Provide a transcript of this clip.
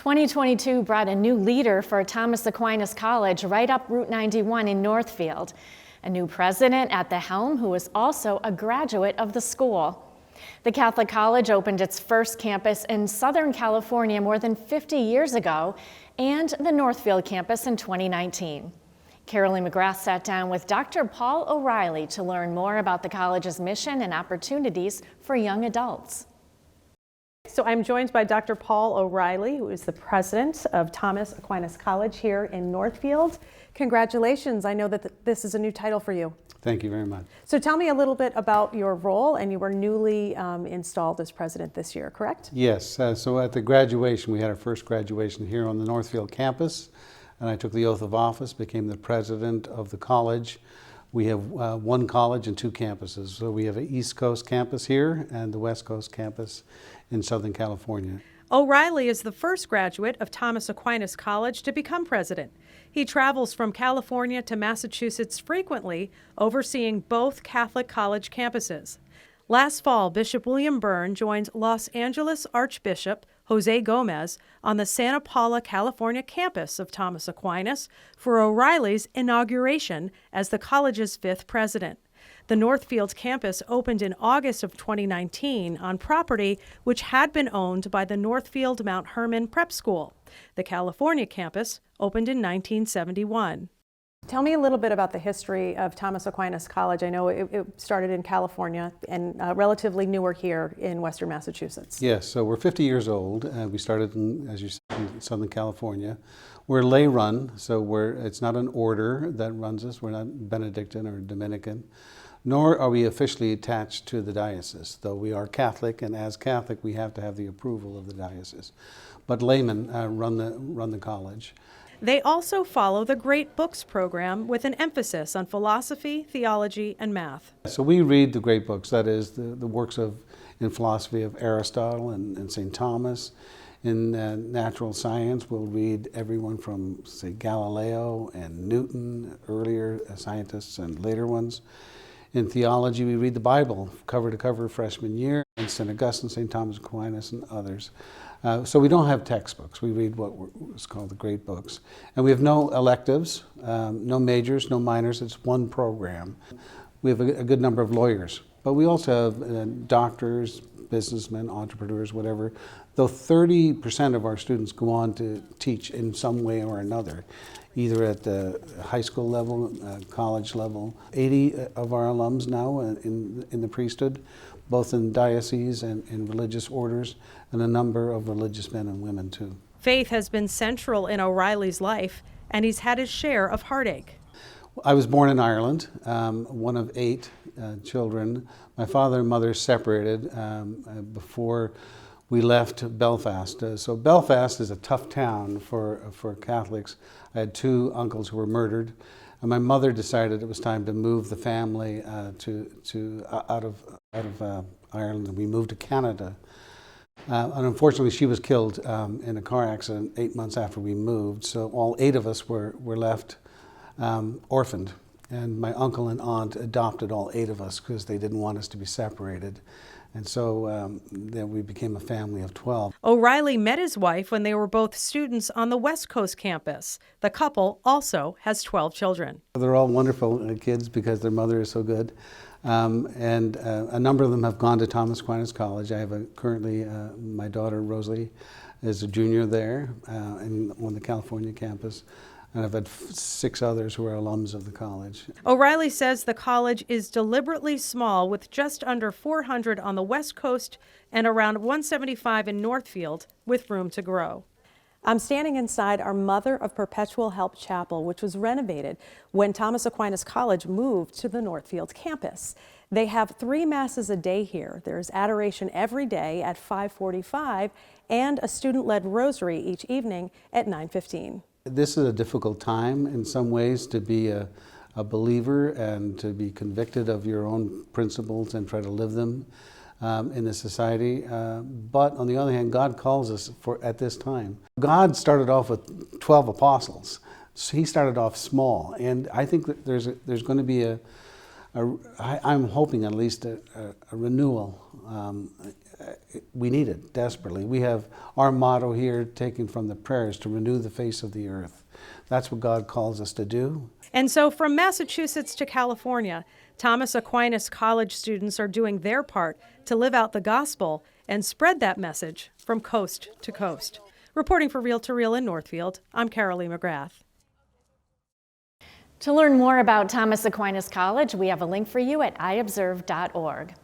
2022 brought a new leader for Thomas Aquinas College right up Route 91 in Northfield. A new president at the helm who is also a graduate of the school. The Catholic College opened its first campus in Southern California more than 50 years ago, and the Northfield campus in 2019. Carolyn McGrath sat down with Dr. Paul O'Reilly to learn more about the college's mission and opportunities for young adults. So I'm joined by Dr. Paul O'Reilly, who is the president of Thomas Aquinas College here in Northfield. Congratulations. I know that this is a new title for you. Thank you very much. So tell me a little bit about your role, and you were newly installed as president this year, correct? Yes, so at the graduation, we had our first graduation here on the Northfield campus, and I took the oath of office, became the president of the college. We have one college and two campuses. So we have an East Coast campus here and the West Coast campus in Southern California. O'Reilly is the first graduate of Thomas Aquinas College to become president. He travels from California to Massachusetts frequently, overseeing both Catholic college campuses. Last fall, Bishop William Byrne joined Los Angeles Archbishop Jose Gomez on the Santa Paula, California campus of Thomas Aquinas for O'Reilly's inauguration as the college's fifth president. The Northfield campus opened in August of 2019 on property which had been owned by the Northfield Mount Hermon Prep School. The California campus opened in 1971. Tell me a little bit about the history of Thomas Aquinas College. I know it started in California and relatively newer here in Western Massachusetts. Yes, so we're 50 years old. We started, as you said, in Southern California. We're lay run, so it's not an order that runs us. We're not Benedictine or Dominican, nor are we officially attached to the diocese, though we are Catholic, and as Catholic we have to have the approval of the diocese. But laymen run the college. They also follow the Great Books program with an emphasis on philosophy, theology, and math. So we read the great books, that is the works in philosophy of Aristotle and St. Thomas. In natural science, we'll read everyone from, say, Galileo and Newton, earlier scientists and later ones. In theology, we read the Bible cover to cover freshman year, and St. Augustine, St. Thomas Aquinas, and others. So we don't have textbooks. We read what's called the great books. And we have no electives, no majors, no minors. It's one program. We have a good number of lawyers. But we also have doctors, businessmen, entrepreneurs, whatever. Though 30% of our students go on to teach in some way or another, either at the high school level, college level. 80 of our alums now in the priesthood, both in diocese and in religious orders, and a number of religious men and women too. Faith has been central in O'Reilly's life, and he's had his share of heartache. I was born in Ireland, one of 8 children. My father and mother separated before we left Belfast. So Belfast is a tough town for Catholics. I had 2 uncles who were murdered, and my mother decided it was time to move the family out of Ireland, and we moved to Canada. And unfortunately, she was killed in a car accident 8 months after we moved. So all 8 of us were left orphaned, and my uncle and aunt adopted all 8 of us because they didn't want us to be separated. And so then we became a family of 12. O'Reilly met his wife when they were both students on the West Coast campus. The couple also has 12 children. They're all wonderful kids because their mother is so good. And a number of them have gone to Thomas Aquinas College. I have currently, my daughter Rosalie is a junior there on the California campus. And I've had 6 others who are alums of the college. O'Reilly says the college is deliberately small, with just under 400 on the West Coast and around 175 in Northfield, with room to grow. I'm standing inside our Mother of Perpetual Help Chapel, which was renovated when Thomas Aquinas College moved to the Northfield campus. They have 3 masses a day here. There's adoration every day at 5:45 and a student-led rosary each evening at 9:15. This is a difficult time in some ways to be a believer and to be convicted of your own principles and try to live them in this society. But on the other hand, God calls us at this time. God started off with 12 apostles. So he started off small, and I think that there's going to be I'm hoping at least a renewal. We need it desperately. We have our motto here, taken from the prayers, to renew the face of the earth. That's what God calls us to do. And so from Massachusetts to California, Thomas Aquinas College students are doing their part to live out the gospel and spread that message from coast to coast. Reporting for Reel to Reel in Northfield, I'm Carolee McGrath. To learn more about Thomas Aquinas College, we have a link for you at iobserve.org.